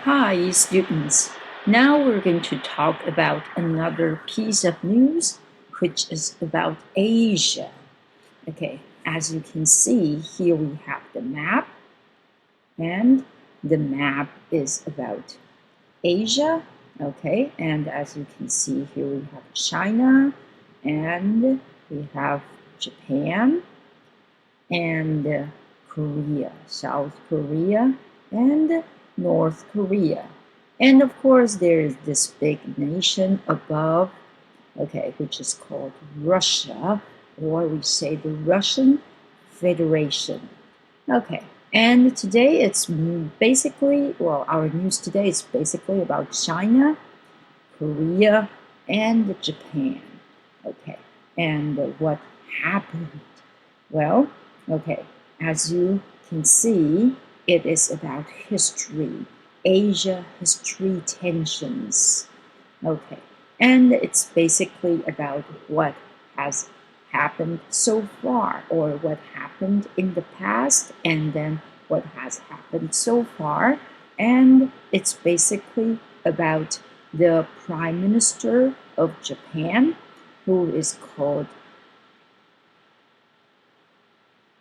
Hi, students. Now we're going to talk about another piece of news, which is about Asia. Okay, as you can see, here we have the map, and the map is about Asia. Okay, and as you can see, here we have China, and we have Japan, and Korea, South Korea, and North Korea. And of course, there is this big nation above, okay, which is called Russia, or we say the Russian Federation. Okay, and today it's basically, well, our news today is basically about China, Korea, and Japan. Okay, and what happened? Well, okay, as you can see, it is about history, Asia history tensions. Okay, and it's basically about what has happened so far, or what happened in the past, and then what has happened so far. And it's basically about the Prime Minister of Japan, who is called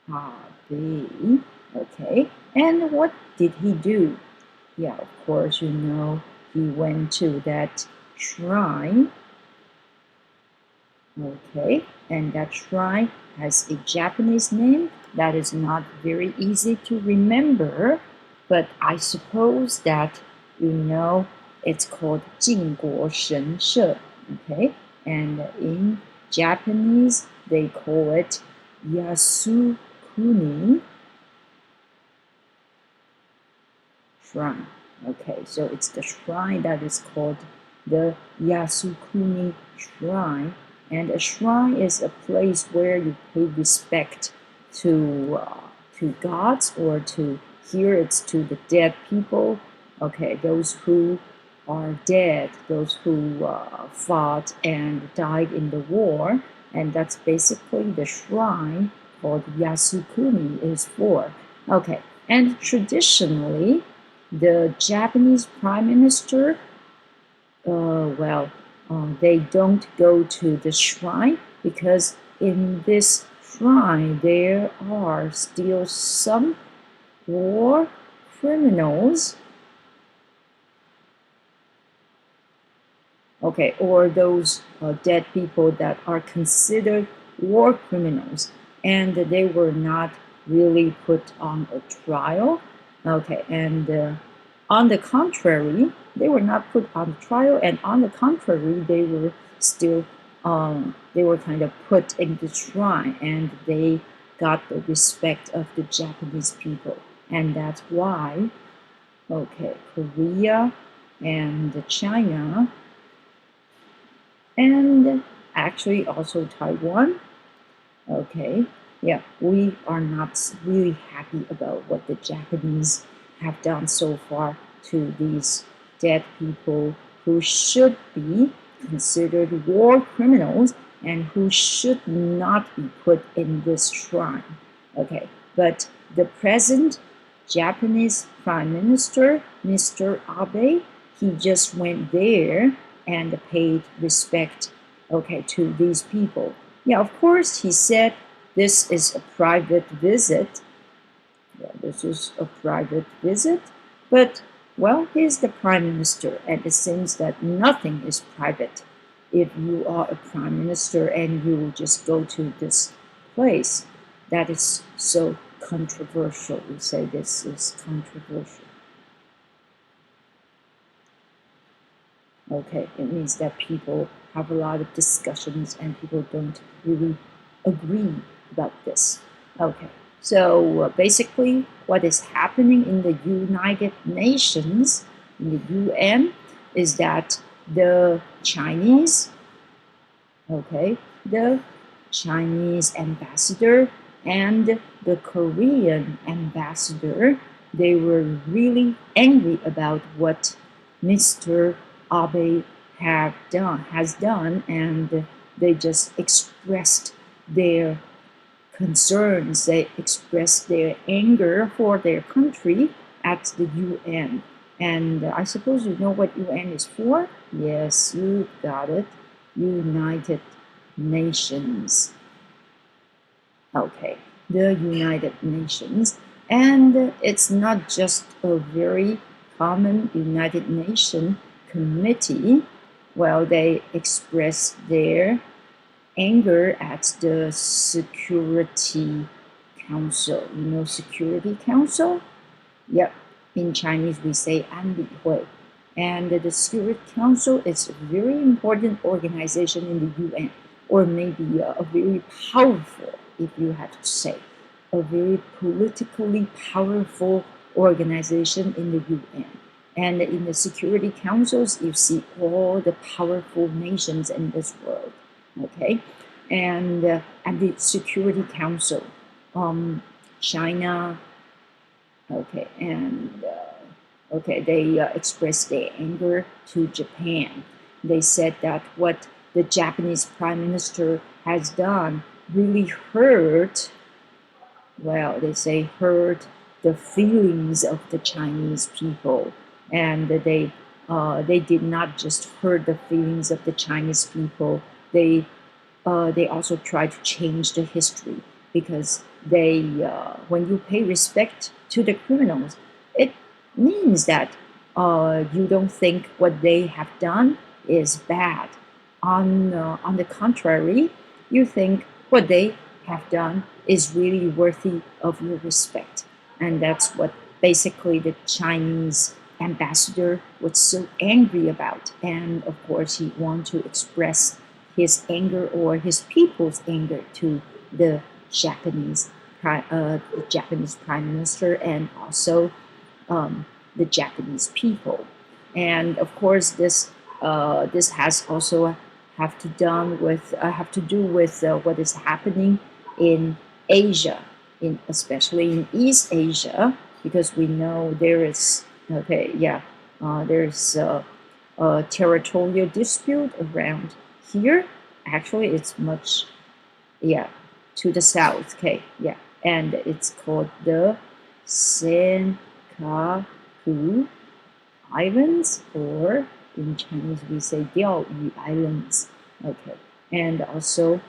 Abe. Okay, and what did he do? Yeah, of course, you know, he went to that shrine. Okay, and that shrine has a Japanese name that is not very easy to remember, but I suppose that you know it's called 靖国神社. Okay, and in Japanese they call it Yasukuni Shrine. Okay, so it's the shrine that is called the Yasukuni Shrine. And a shrine is a place where you pay respect to gods, or to, here it's to the dead people. Okay, those who are dead, those who fought and died in the war, and that's basically the shrine called Yasukuni is for. Okay, and traditionally, the Japanese Prime Minister, they don't go to the shrine, because in this shrine there are still some war criminals, okay, or those dead people that are considered war criminals, and they were not really put on a trial. Okay, and on the contrary, they were not put on trial, and on the contrary, they were still, they were kind of put in the shrine, and they got the respect of the Japanese people. And that's why, okay, Korea and China, and actually also Taiwan, okay, yeah, we are not really happy about what the Japanese have done so far to these dead people who should be considered war criminals and who should not be put in this shrine. Okay, but the present Japanese Prime Minister, Mr. Abe, he just went there and paid respect, okay, to these people. Yeah, of course, he said this is a private visit. Yeah, this is a private visit, but well, he's the prime minister, and it seems that nothing is private if you are a prime minister and you just go to this place. That is so controversial. We say this is controversial. Okay, it means that people have a lot of discussions and people don't really agree about this. Okay, so basically what is happening in the United Nations, in the UN, is that the Chinese, okay, the Chinese ambassador and the Korean ambassador, they were really angry about what Mr. Abe has done, and they just expressed their concerns. They expressed their anger for their country at the UN. And I suppose you know what UN is for? Yes, you got it. United Nations. Okay, the United Nations. And it's not just a very common United Nations committee. Well, they express their anger at the Security Council. You know Security Council? Yep. In Chinese, we say 安理会. And the Security Council is a very important organization in the UN, or maybe a very powerful, if you have to say, a very politically powerful organization in the UN. And in the Security Councils, you see all the powerful nations in this world. Okay, and at the Security Council, China. Okay, and okay, they expressed their anger to Japan. They said that what the Japanese Prime Minister has done really hurt, well, they say hurt the feelings of the Chinese people. And they did not just hurt the feelings of the Chinese people, they also tried to change the history because when you pay respect to the criminals, it means that you don't think what they have done is bad. On the contrary, you think what they have done is really worthy of your respect. And that's what basically the Chinese ambassador was so angry about. And of course, he wanted to express his anger or his people's anger to the Japanese Prime Minister and also the Japanese people. And of course, this has also have to do with what is happening in Asia, especially in East Asia, because we know there is there's a territorial dispute around here. Actually, it's much to the south. Okay, and it's called the Senkaku Islands, or in Chinese we say Diaoyu Islands. Okay, and also,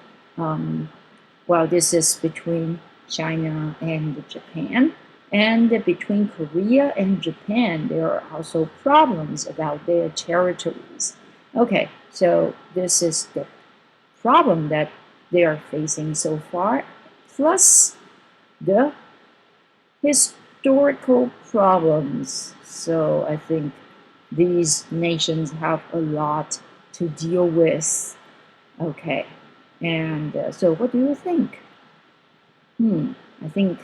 this is between China and Japan. And between Korea and Japan, there are also problems about their territories. Okay, so this is the problem that they are facing so far, plus the historical problems. So I think these nations have a lot to deal with. Okay, and so what do you think? I think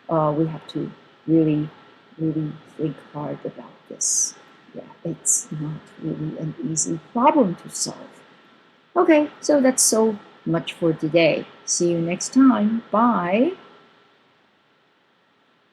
we have to really, really think hard about this. Yeah, it's not really an easy problem to solve. Okay, so that's so much for today. See you next time. Bye.